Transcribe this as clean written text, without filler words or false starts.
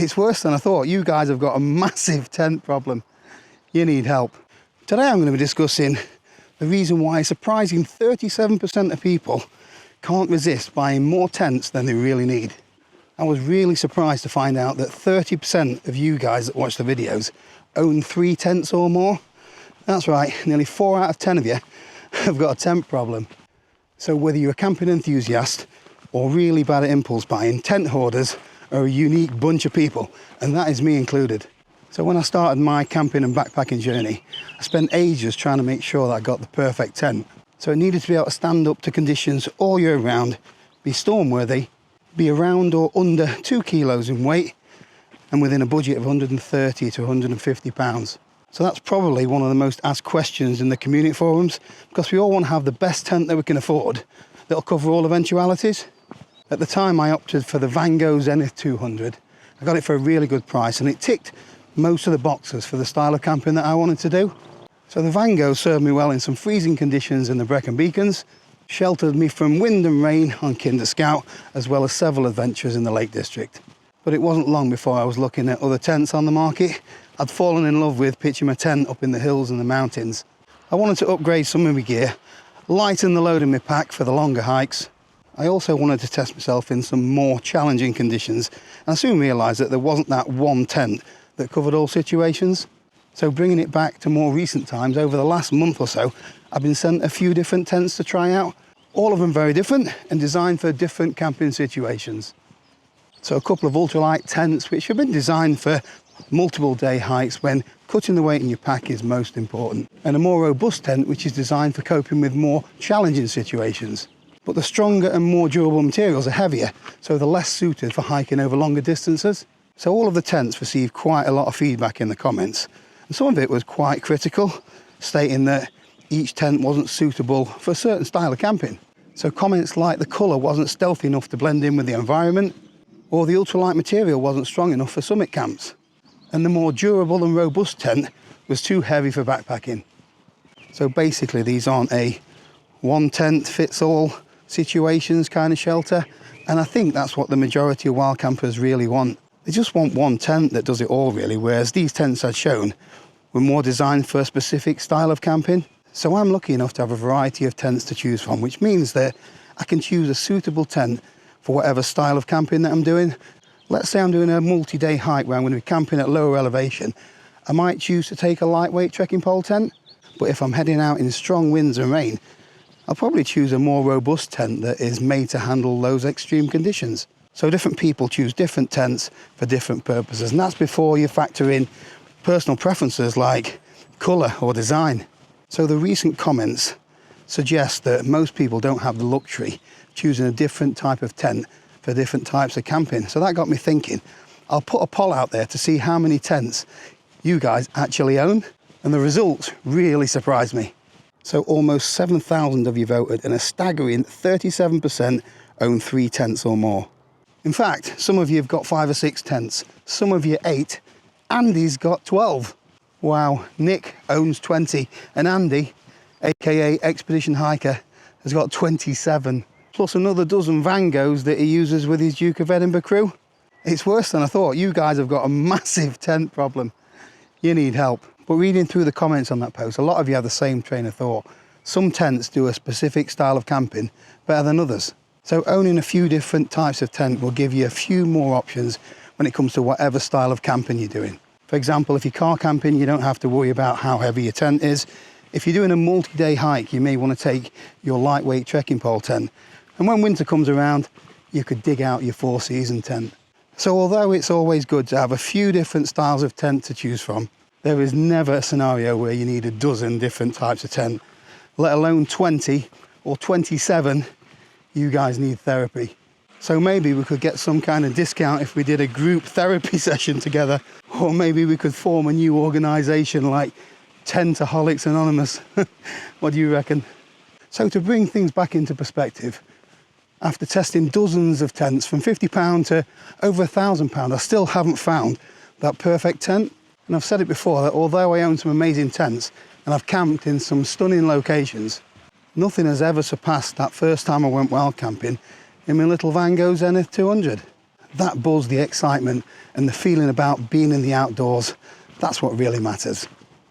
It's worse than I thought. You guys have got a massive tent problem. You need help. Today I'm going to be discussing the reason why a surprising 37% of people can't resist buying more tents than they really need. I was really surprised to find out that 30% of you guys that watch the videos own 3 tents or more. That's right, nearly 4 out of 10 of you have got a tent problem. So whether you're a camping enthusiast or really bad at impulse buying, tent hoarders are a unique bunch of people, and that is me included. So when I started my camping and backpacking journey, I spent ages trying to make sure that I got the perfect tent. So it needed to be able to stand up to conditions all year round, be storm worthy, be around or under 2 kilos in weight, and within a budget of 130 to 150 pounds. So that's probably one of the most asked questions in the community forums, because we all want to have the best tent that we can afford that'll cover all eventualities. At the time I opted for the Vango Zenith 200. I got it for a really good price and it ticked most of the boxes for the style of camping that I wanted to do. So the Vango served me well in some freezing conditions in the Brecon Beacons, sheltered me from wind and rain on Kinder Scout, as well as several adventures in the Lake District. But it wasn't long before I was looking at other tents on the market. I'd fallen in love with pitching my tent up in the hills and the mountains. I wanted to upgrade some of my gear, lighten the load in my pack for the longer hikes. I also wanted to test myself in some more challenging conditions, and I soon realised that there wasn't that one tent that covered all situations. So bringing it back to more recent times, over the last month or so, I've been sent a few different tents to try out, all of them very different and designed for different camping situations. So a couple of ultralight tents which have been designed for multiple day hikes when cutting the weight in your pack is most important, and a more robust tent which is designed for coping with more challenging situations. But the stronger and more durable materials are heavier, so they're less suited for hiking over longer distances. So all of the tents received quite a lot of feedback in the comments, and some of it was quite critical, stating that each tent wasn't suitable for a certain style of camping. So comments like the colour wasn't stealthy enough to blend in with the environment, or the ultralight material wasn't strong enough for summit camps, and the more durable and robust tent was too heavy for backpacking. So basically these aren't a one tent fits all situations kind of shelter, and I think that's what the majority of wild campers really want. They just want one tent that does it all really, whereas these tents I'd shown were more designed for a specific style of camping. So I'm lucky enough to have a variety of tents to choose from, which means that I can choose a suitable tent for whatever style of camping that I'm doing. Let's say I'm doing a multi-day hike where I'm going to be camping at lower elevation. I might choose to take a lightweight trekking pole tent, but if I'm heading out in strong winds and rain, I'll probably choose a more robust tent that is made to handle those extreme conditions. So different people choose different tents for different purposes, and that's before you factor in personal preferences like colour or design. So the recent comments suggest that most people don't have the luxury of choosing a different type of tent for different types of camping. So that got me thinking, I'll put a poll out there to see how many tents you guys actually own, and the results really surprised me. So almost 7,000 of you voted, and a staggering 37% own 3 tents or more. In fact, some of you have got 5 or 6 tents, some of you 8. Andy's got 12. Wow, Nick owns 20, and Andy, aka Expedition Hiker, has got 27, plus another dozen Vangos that he uses with his Duke of Edinburgh crew. It's worse than I thought. You guys have got a massive tent problem. You need help. But reading through the comments on that post, a lot of you have the same train of thought. Some tents do a specific style of camping better than others. So owning a few different types of tent will give you a few more options when it comes to whatever style of camping you're doing. For example, if you're car camping, you don't have to worry about how heavy your tent is. If you're doing a multi-day hike, you may want to take your lightweight trekking pole tent. And when winter comes around, you could dig out your 4-season tent. So although it's always good to have a few different styles of tent to choose from, there is never a scenario where you need a dozen different types of tent, let alone 20 or 27. You guys need therapy. So maybe we could get some kind of discount if we did a group therapy session together, or maybe we could form a new organisation like Tentaholics Anonymous. What do you reckon? So to bring things back into perspective, after testing dozens of tents from £50 to over £1,000, I still haven't found that perfect tent. And I've said it before that although I own some amazing tents and I've camped in some stunning locations, nothing has ever surpassed that first time I went wild camping in my little Vango Zenith 200. that buzz, the excitement, and the feeling about being in the outdoors, that's what really matters.